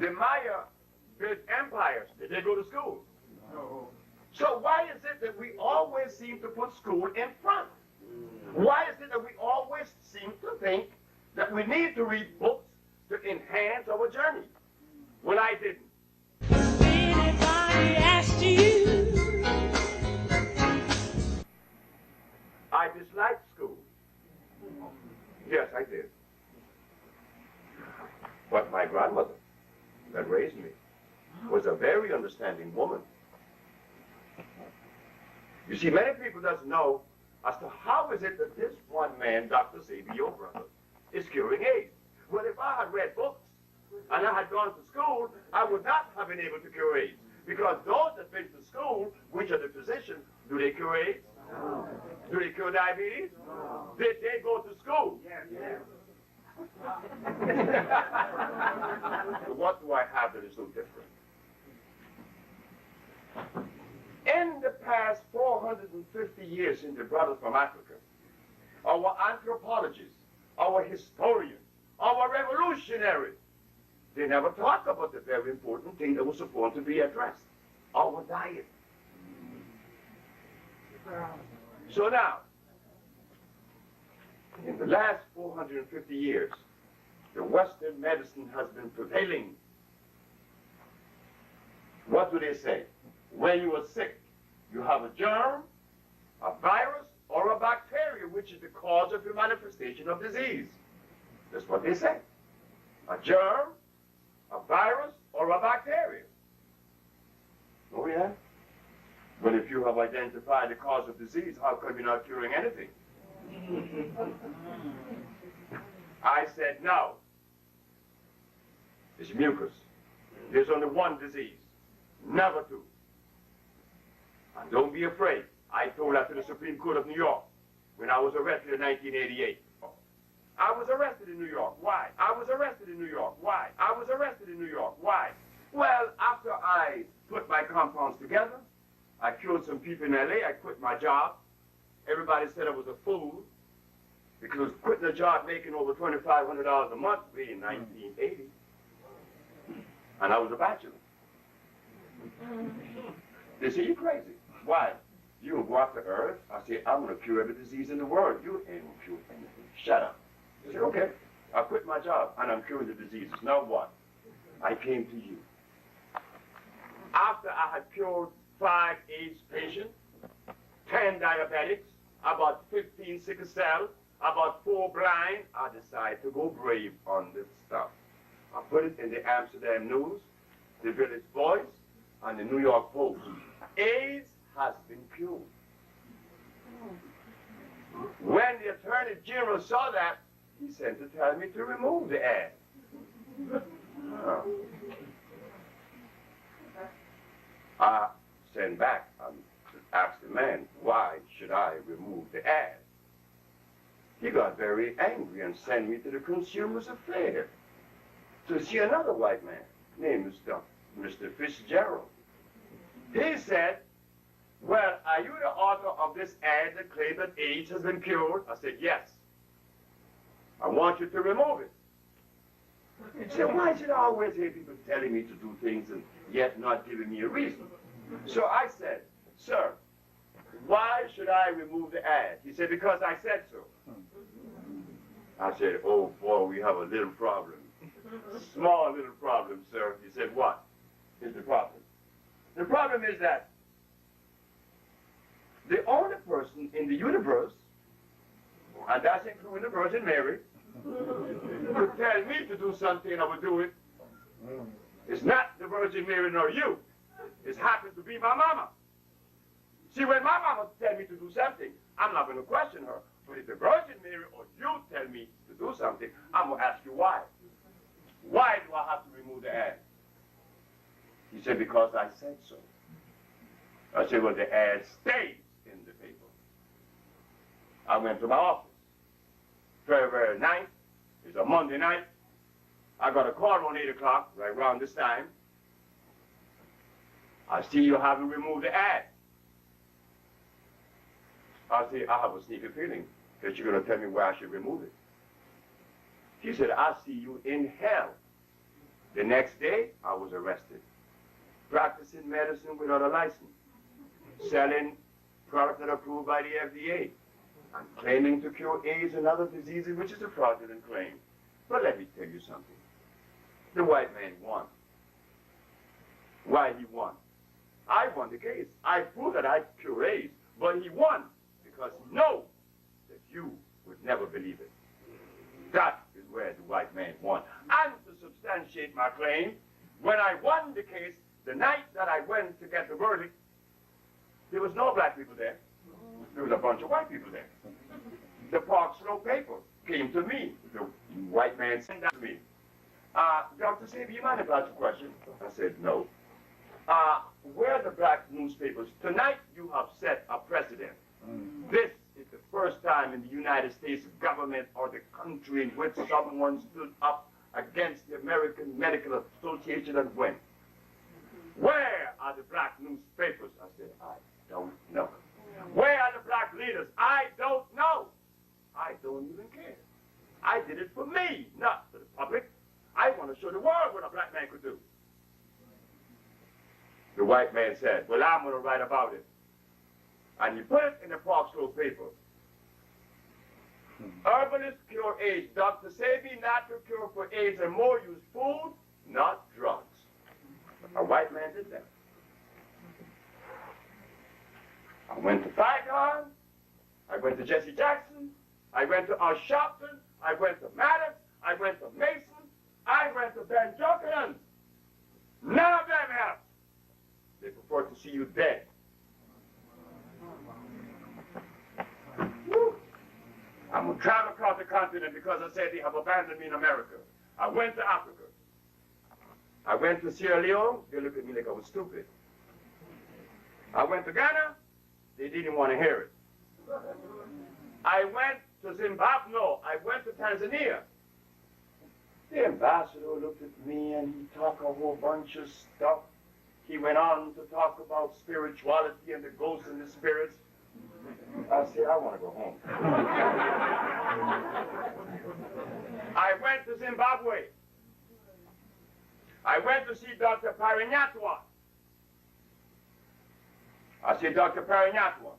The Maya built empires. Did they go to school? No. So why is it that we always seem to put school in front? Why is it that we always seem to think that we need to read books to enhance our journey? When I didn't. Anybody asked you? I disliked school. Yes, I did. But my grandmother that raised me was a very understanding woman. You see, many people doesn't know as to how is it that this one man, Dr. Sebi, your brother, is curing AIDS. Well, if I had read books and I had gone to school, I would not have been able to cure AIDS. Because those that been to school, which are the physicians, do they cure AIDS? No. Do they cure diabetes? No. Did they go to school? Yes. So what do I have that is so different? In the past 450 years in the brothers from Africa, our anthropologists, our historians, our revolutionaries, they never talk about the very important thing that was supposed to be addressed, our diet. So now, in the last 450 years, the Western medicine has been prevailing. What do they say? When you are sick, you have a germ, a virus, or a bacteria, which is the cause of your manifestation of disease. That's what they say. A germ, a virus, or a bacteria. Oh, yeah? But if you have identified the cause of disease, how come you're not curing anything? I said, no. It's mucus. There's only one disease, never two. And don't be afraid. I told that to the Supreme Court of New York when I was arrested in 1988. I was arrested in New York. Why? I was arrested in New York. Why? I was arrested in New York. Why? Well, after I put my compounds together, I cured some people in LA. I quit my job. Everybody said I was a fool because quitting a job making over $2,500 a month in 1980. And I was a bachelor. They say, you're crazy. Why? You will go after Earth? I say, I'm going to cure every disease in the world. You ain't going to cure anything. Shut up. I said, okay. I quit my job and I'm curing the diseases. Now what? I came to you. After I had cured 5 AIDS patients, 10 diabetics, about 15 sickle cell, about 4 blind, I decided to go brave on this stuff. I put it in the Amsterdam News, the Village Voice, and the New York Post. AIDS has been cured. When the Attorney General saw that, he sent to tell me to remove the ad. I sent back and asked the man, why should I remove the ad? He got very angry and sent me to the Consumers Affairs to see another white man named Mr. Fitzgerald. He said, well, are you the author of this ad that claims that AIDS has been cured? I said, yes. I want you to remove it. He said, why should I always hear people telling me to do things and yet not giving me a reason? So I said, sir, why should I remove the ad? He said, because I said so. I said, oh boy, we have a little problem. Small little problem, sir. He said, what is the problem? The problem is that the only person in the universe, and that's including the Virgin Mary, could tell me to do something and I would do it. It's not the Virgin Mary nor you. It happens to be my mama. See, when my mama tells me to do something, I'm not going to question her. But if the Virgin Mary or you tell me to do something, I'm going to ask you why. Why do I have to remove the ad? He said, because I said so. I said, well, the ad stays in the paper. I went to my office. February 9th, it's a Monday night. I got a call around 8 o'clock, right around this time. I see you haven't removed the ad. I say, I have a sneaky feeling that you're going to tell me where I should remove it. He said, I see you in hell. The next day, I was arrested. Practicing medicine without a license. Selling products not approved by the FDA. And claiming to cure AIDS and other diseases, which is a fraudulent claim. But let me tell you something. The white man won. Why he won? I won the case. I proved that I cure AIDS, but he won because he knows that you would never believe it. That is where the white man won. And to substantiate my claim, when I won the case, the night that I went to get the verdict, there was no black people there. There was a bunch of white people there. The Park Slope paper came to me. The white man sent that to me. Dr. Sebi, you mind if I ask you a question? I said, no. Where are the black newspapers? Tonight you have set a precedent. This is the first time in the United States government or the country in which someone stood up against the American Medical Association and went. Where are the black newspapers? I said, I don't know. Where are the black leaders? I don't know. I don't even care. I did it for me, not for the public. I want to show the world what a black man could do. The white man said, well, I'm going to write about it. And he put it in the Park Slope paper. Herbalists cure AIDS. Dr. Sebi, natural cure for AIDS and more, use food, not drugs. A white man did that. I went to Saigon. I went to Jesse Jackson. I went to Sharpton. I went to Maddox. I went to Mason. I went to Ben Jokin. None of them helped. They prefer to see you dead. I'm going to travel across the continent because I said they have abandoned me in America. I went to Africa. I went to Sierra Leone. They looked at me like I was stupid. I went to Ghana. They didn't want to hear it. I went to Zimbabwe. No, I went to Tanzania. The ambassador looked at me and he talked a whole bunch of stuff. He went on to talk about spirituality and the ghosts and the spirits. I said, I want to go home. I went to Zimbabwe. I went to see Dr. Parinyatwa. I said, Dr. Parinyatwa,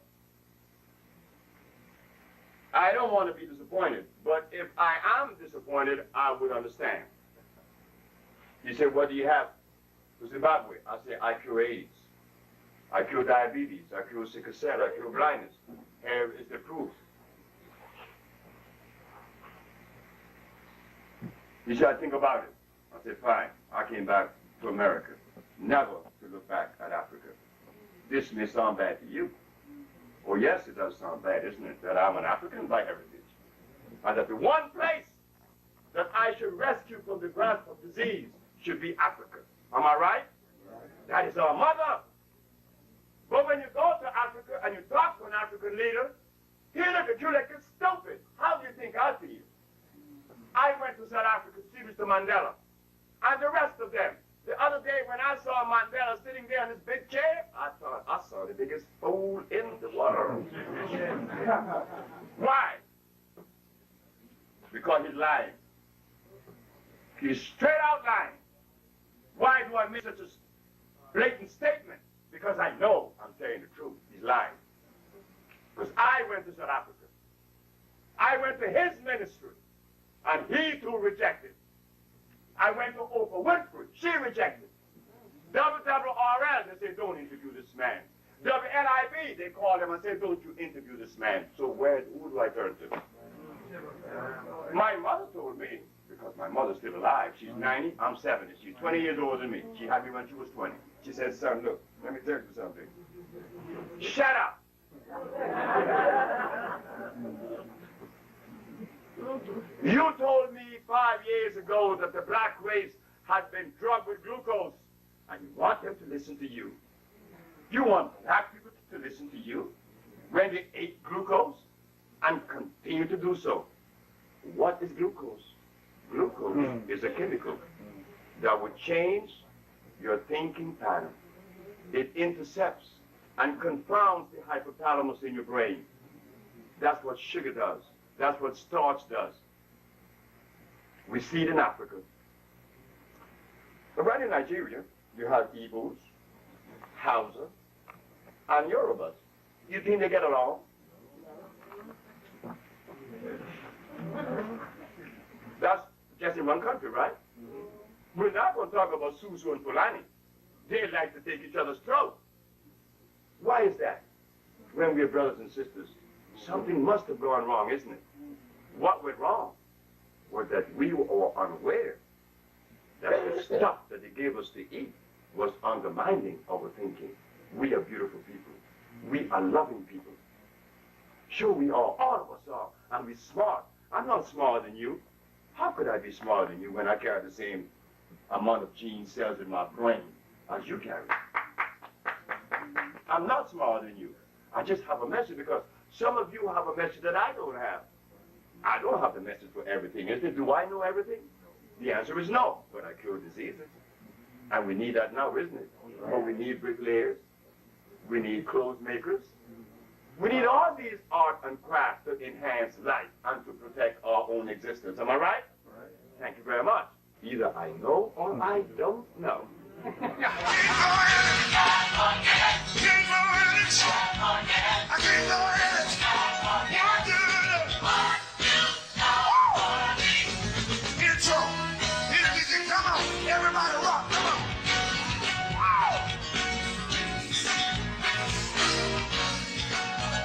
I don't want to be disappointed, but if I am disappointed, I would understand. He said, what do you have for Zimbabwe? I said, I cure AIDS. I cure diabetes. I cure sickle cell. I cure blindness. Here is the proof. He said, think about it. I said, fine. I came back to America, never to look back at Africa. This may sound bad to you. Oh, yes, it does sound bad, isn't it, that I'm an African by heritage. And that the one place that I should rescue from the grasp of disease should be Africa. Am I right? That is our mother. But when you go to Africa and you talk to an African leader, he look at you like it's stupid. How do you think I feel? I went to South Africa to see Mr. Mandela and the rest of them. The other day when I saw Mandela sitting there in his big chair, I thought I saw the biggest fool in the world. Why? Because he's lying. He's straight out lying. Why do I make such a blatant statement? Because I know I'm telling the truth. He's lying. Because I went to South Africa. I went to his ministry, and he too rejected. I went to Oprah Winfrey. She rejected. WWRL, they said, don't interview this man. WNIB, they called him and said, don't you interview this man. So who do I turn to? My mother told me, because my mother's still alive. She's 90, I'm 70. She's 20 years older than me. She had me when she was 20. She said, son, look, let me tell you something. Shut up. You told me 5 years ago that the black race had been drugged with glucose, and you want them to listen to you. You want black people to listen to you when they ate glucose and continue to do so. What is glucose? Glucose is a chemical that would change your thinking pattern. It intercepts and confounds the hypothalamus in your brain. That's what sugar does. That's what starch does. We see it in Africa. But right in Nigeria, you have Igbos, Hausa, and Yorubas. You think they get along? That's just in one country, right? We're not going to talk about Susu and Fulani. They like to take each other's throat. Why is that? When we're brothers and sisters, something must have gone wrong, isn't it? What went wrong was that we were unaware that the stuff that they gave us to eat was undermining our thinking. We are beautiful people. We are loving people. Sure we are, all of us are, and we're smart. I'm not smarter than you. How could I be smarter than you when I carry the same amount of gene cells in my brain as you carry? I'm not smarter than you. I just have a message because some of you have a message that I don't have. I don't have the message for everything, is it? Do I know everything? The answer is no, but I cure diseases. And we need that now, isn't it? But we need bricklayers. We need clothes makers. We need all these art and crafts to enhance life and to protect our own existence. Am I right? Thank you very much. Either I know or I don't know. Everybody rock, come on.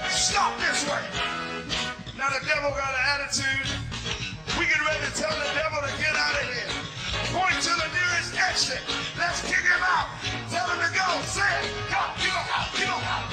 Stop this way. Now the devil got an attitude. We get ready to tell the devil to get out of here. Point to the nearest exit. Let's kick him out. Tell him to go. Say it. Go, go, go, go.